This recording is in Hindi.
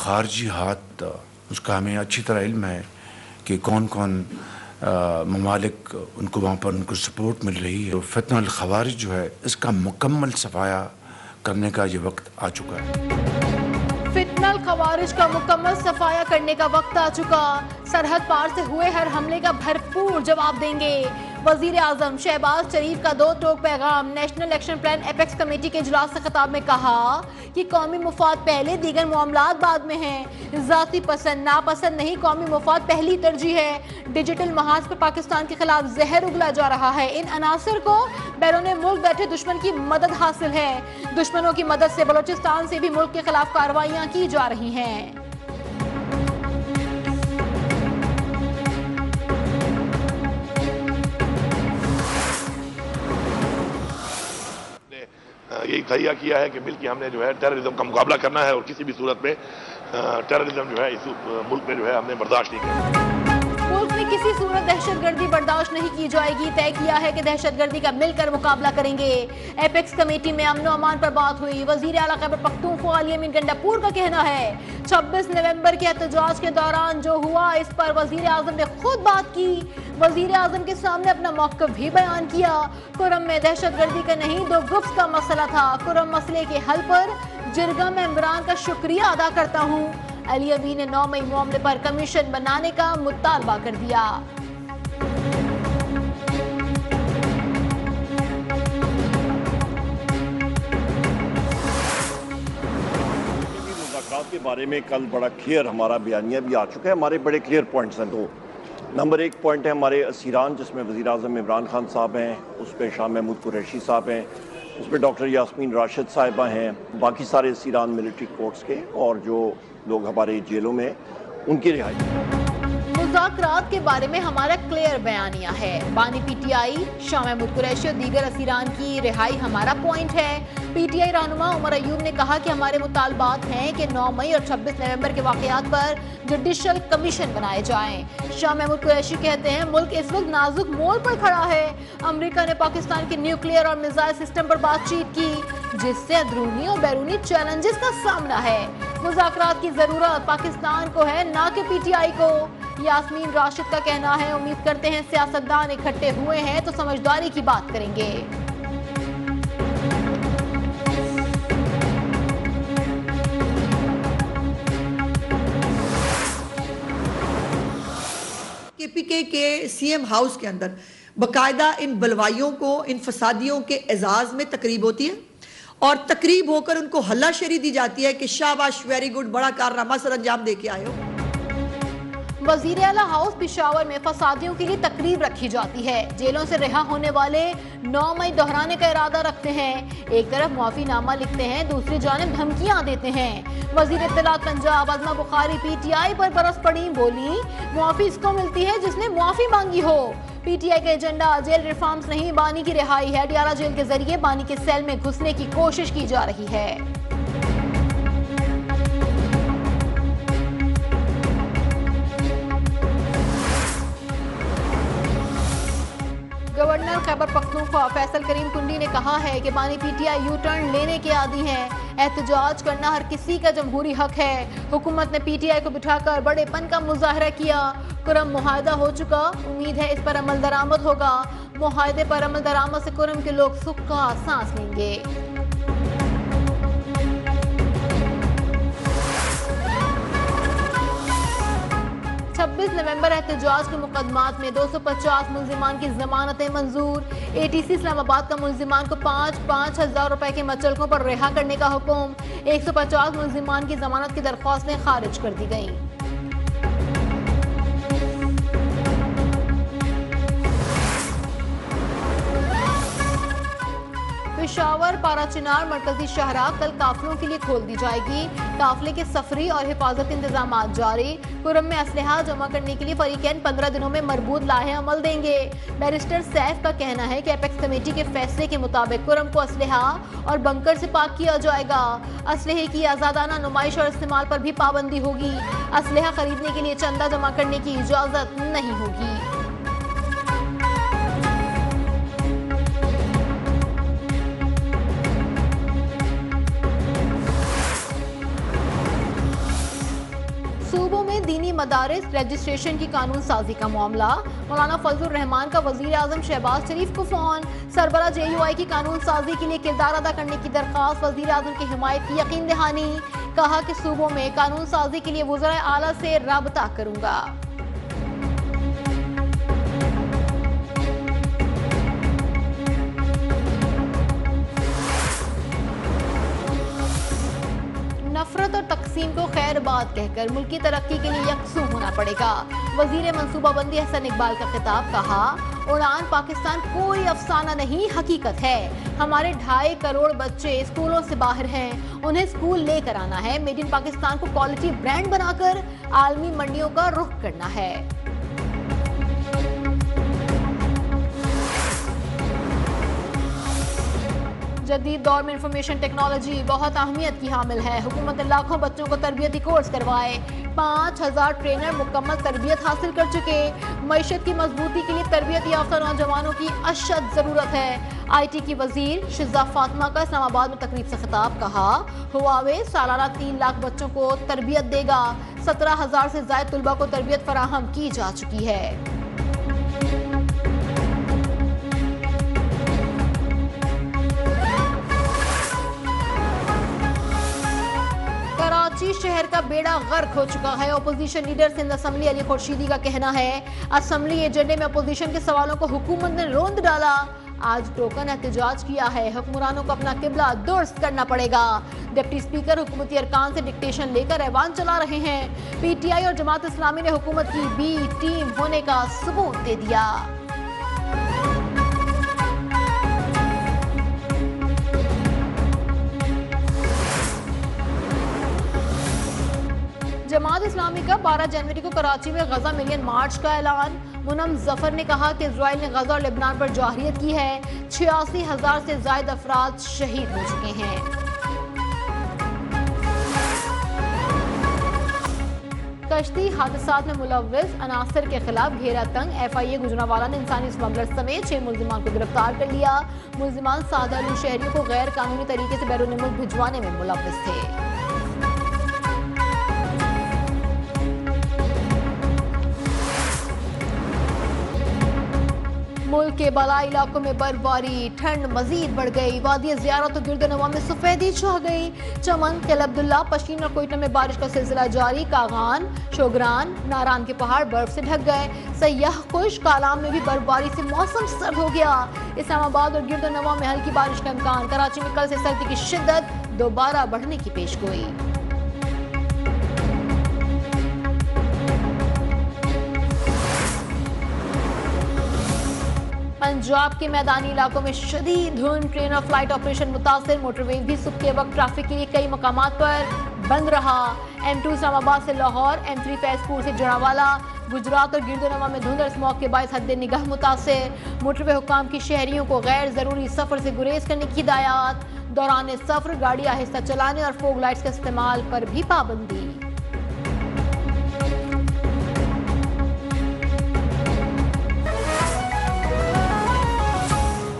खारजी हाथ, उसका हमें अच्छी तरह इल्म है कि कौन कौन ममालिक उनको वहाँ पर उनको सपोर्ट मिल रही है। तो फितना खवारिज जो है इसका मुकम्मल सफाया करने का ये वक्त आ चुका है। फितनल खवारिज का मुकम्मल सफाया करने का वक्त आ चुका। सरहद पार से हुए हर हमले का भरपूर जवाब देंगे। वजीर आजम शहबाज शरीफ का 2 टोक पैगाम। National action plan apex committee के इजलास से खिताब में कहा कि कौमी मुफाद पहले, दीगर मामलात बाद में हैं। जाती पसंद नापसंद नहीं, कौमी मुफाद पहली तरजीह है। डिजिटल महाज पर पाकिस्तान के खिलाफ जहर उगला जा रहा है। इन अनासर को बैरून मुल्क बैठे दुश्मन की मदद हासिल है। दुश्मनों की मदद से बलोचिस्तान से भी मुल्क के खिलाफ कार्रवाइयां की जा रही हैं। यही तहिया किया है कि मिलकर हमने जो है टेररिज्म का मुकाबला करना है और किसी भी सूरत में टेररिज्म जो है इस मुल्क में जो है हमने बर्दाश्त नहीं करना। मुल्क में किसी सूरत दहशतगर्दी बर्दाश्त नहीं की जाएगी। तय किया है कि दहशतगर्दी का मिलकर मुकाबला करेंगे। एपेक्स कमेटी में अमन अमान पर बात हुई। वजीर आला खैबर पख्तूनख्वा अली अमीन गंडापुर का कहना है 26 नवंबर के एहतजाज के दौरान जो हुआ इस पर वजीर आजम ने खुद बात की। वजीर आजम के सामने अपना मौक़िफ़ भी बयान किया। कुरम में दहशतगर्दी का नहीं, 2 ग्रुप्स का मसला था। कुरम मसले के हल पर जिरगा में इमरान का शुक्रिया अदा करता हूँ। अली अमीन ने 9 मई मामले पर कमीशन बनाने का मुतालबा कर दिया। मुज़ाकरात के बारे में कल बड़ा क्लियर हमारा बयानिया भी आ चुका है। हमारे बड़े क्लियर पॉइंट्स हैं। 2 नंबर 1 पॉइंट है हमारे असीरान, जिसमें वज़ीर आज़म इमरान खान साहब हैं, उस पर शाह महमूद कुरैशी साहब हैं, उस पर डॉक्टर यास्मीन राशिद साहिबा हैं, बाकी सारे असीरान मिलिट्री कोर्ट्स के और जो लोग हमारे जेलों में उनकी रिहाई। मुज़ाकरात के बारे में हमारा क्लियर बयानिया है। बानी पीटीआई, शाह महमूद कुरैशी और दीगर असीरान की रिहाई हमारा पॉइंट है। पीटीआई रहनुमा उमर अयूब ने कहा कि हमारे मुतालबात हैं कि 9 मई और 26 नवंबर के वाक़यात पर जुडिशल कमीशन बनाए जाएं। शाह महमूद कुरैशी कहते हैं मुल्क इस वक्त नाजुक मोड़ पर खड़ा है। अमेरिका ने पाकिस्तान के न्यूक्लियर और मिसाइल सिस्टम पर बातचीत की, जिससे अंदरूनी और बैरूनी चैलेंजेस का सामना है। मुज़ाकरात की जरूरत पाकिस्तान को है, ना कि पीटीआई को। यास्मीन राशिद का कहना है उम्मीद करते हैं सियासतदान इकट्ठे हुए हैं तो समझदारी की बात करेंगे। केपीके के सीएम हाउस के अंदर बाकायदा इन बलवाइयों को, इन फसादियों के एजाज में तकरीब होती है और तकरीब होकर उनको हल्लाशेरी दी जाती है कि शाबाश, वेरी गुड, बड़ा कारनामा सर अंजाम दे के आए हो। वजीर आला हाउस पिशावर में फसादियों के लिए तकरीब रखी जाती है। जेलों से रिहा होने वाले 9 मई दोहराने का इरादा रखते हैं। एक तरफ मुआफीनामा लिखते हैं, दूसरी जानिब धमकियां देते हैं। वजीर इत्तलात पंजाब अज़मा बुखारी पीटीआई पर बरस पड़ी, बोली मुआफी इसको मिलती है जिसने मुआफी मांगी हो। पीटीआई का एजेंडा जेल रिफॉर्म्स नहीं, बानी की रिहाई है। डियाला जेल के जरिए बानी के सेल में घुसने की कोशिश की जा रही है। गवर्नर खैबर पख्तूनख्वा फैसल करीम कुंडी ने कहा है कि बानी पीटीआई यू टर्न लेने के आदी हैं। एहतजाज करना हर किसी का जमहूरी हक है। हुकूमत ने पीटीआई को बिठाकर बड़ेपन का मुजाहरा किया। कुरम मुआहदा हो चुका, उम्मीद है इस पर अमल दरामद होगा। मुआहदे पर अमल दरामद से कुरम के लोग सुख का सांस लेंगे। 26 नवंबर एहतजाज के मुकदमात में 250 मुल्जिमान की जमानतें मंजूर। एटीसी इस्लामाबाद का मुल्जिमान को 5-5 हजार रुपए के मचलकों पर रिहा करने का हुक्म। 150 मुल्जिमान की जमानत की दरख्वास्तें खारिज कर दी गईं। पेशावर पाराचिनार मरकजी शाहराह कल काफिलों के लिए खोल दी जाएगी। काफिले के सफरी और हिफाजती इंतजाम जारी। कुरम में असलहा जमा करने के लिए फरीकैन 15 दिनों में मरबूत लाहे अमल देंगे। बैरिस्टर सैफ का कहना है कि एपेक्स कमेटी के फैसले के मुताबिक कुरम को असलहा और बंकर से पाक किया जाएगा। असलहे की आजादाना नुमाइश और इस्तेमाल पर भी पाबंदी होगी। असलहा खरीदने के लिए चंदा जमा करने की इजाजत नहीं होगी। मदारिस रजिस्ट्रेशन की कानून साजी का मामला। मौलाना फजलुर रहमान का वजीर आजम शहबाज शरीफ को फोन। सरबरा JUI की कानून साजी के लिए किरदार अदा करने की दरख्वास्त, वजीर आजम की हिमायत की यकीन दहानी। कहा कि सूबों में कानून साजी के लिए वज़राए आला से राबता करूंगा। नफरत और तकसीम को खैर बात कहकर मुल्क की तरक्की के लिए यकसू होना पड़ेगा। वजीर मनसूबाबंदी हसन इकबाल का खिताब। कहा, उड़ान पाकिस्तान कोई अफसाना नहीं, हकीकत है। हमारे 2.5 करोड़ बच्चे स्कूलों से बाहर हैं, उन्हें स्कूल लेकर आना है। मेड इन पाकिस्तान को क्वालिटी ब्रांड बनाकर आलमी मंडियों का रुख करना है। जदीद दौर में इंफॉर्मेशन टेक्नोलॉजी बहुत अहमियत की हामिल है। हुकूमत ने लाखों बच्चों को तरबियती कोर्स करवाए। 5000 ट्रेनर मुकम्मल तरबियत हासिल कर चुके। मईशत की मजबूती के लिए तरबियत याफ्ता नौजवानों की अशद जरूरत है। IT की वजीर शिजा फातिमा का इस्लामाबाद में तकरीब से खिताब। कहा, हुआवे सालाना 3 लाख बच्चों को तरबियत देगा। 17,000 से ज्यादा तुलबा को तरबियत फराहम की जा चुकी है। कराची शहर का बेड़ा गर्क हो चुका है। Opposition leader Sindh assembly Ali Khurshidi का कहना है, असेंबली एजेंडे में अपोजिशन के सवालों को हुकूमत ने रोंद डाला। आज टोकन एहतजाज किया है। हुक्मरानों को अपना किबला दुरुस्त करना पड़ेगा। डिप्टी स्पीकर हुकूमती अरकान से डिक्टेशन लेकर ऐवान चला रहे हैं। PTI और जमात इस्लामी ने हुकूमत की B टीम होने का सबूत दे दिया। जमात इस्लामी का 12 जनवरी को कराची में गजा मिलियन मार्च का ऐलान। मुनम जफर ने कहा कि इजराइल ने गजा और लेबनान पर जाहिरियत की है। 86,000 से ज्यादा अफराद शहीद हो चुके हैं। कश्ती हादसात में मुलव्विस अनासर के खिलाफ घेरा तंग। FIA गुजरांवाला ने इंसानी स्मगलर समेत 6 मुल्जिमान को गिरफ्तार कर लिया। मुल्जिमान साधारण शहरियों को गैर कानूनी तरीके से बैरून मुल्क भिजवाने में मुलव्विस थे। मुल्क के बालाई इलाकों में बर्फबारी, ठंड मजीद बढ़ गई। वादी ज़ियारत और गिरदनवा में सफेदी छा गई। चमन, किला अब्दुल्ला, पश्चिम और कोयटा में बारिश का सिलसिला जारी। कागान, शोगरान, नारान के पहाड़ बर्फ से ढक गए। सयाह खुश, कालाम में भी बर्फबारी से मौसम सर्द हो गया। इस्लामाबाद और गिरदनवा में हल्की बारिश का इम्कान। कराची में कल से सर्दी की शिद्दत दोबारा बढ़ने की पेशगोई। पंजाब के मैदानी इलाकों में शदीद धुंध, ट्रेन और फ्लाइट ऑपरेशन मुतासिर। मोटरवे भी सुबह के वक्त ट्रैफिक के लिए कई मकामात पर बंद रहा। M2 इस्लामाबाद से लाहौर, M3 फैजपुर से जड़ावाला। गुजरात और गिरदनवा में धुंध और स्मॉग के बायस हद निगाह मुतासिर। मोटरवे हुकाम की शहरियों को गैर जरूरी सफर से गुरेज करने की हिदायत। दौरान सफर गाड़ी आहिस्ता चलाने और फोग लाइट्स के इस्तेमाल पर भी पाबंदी।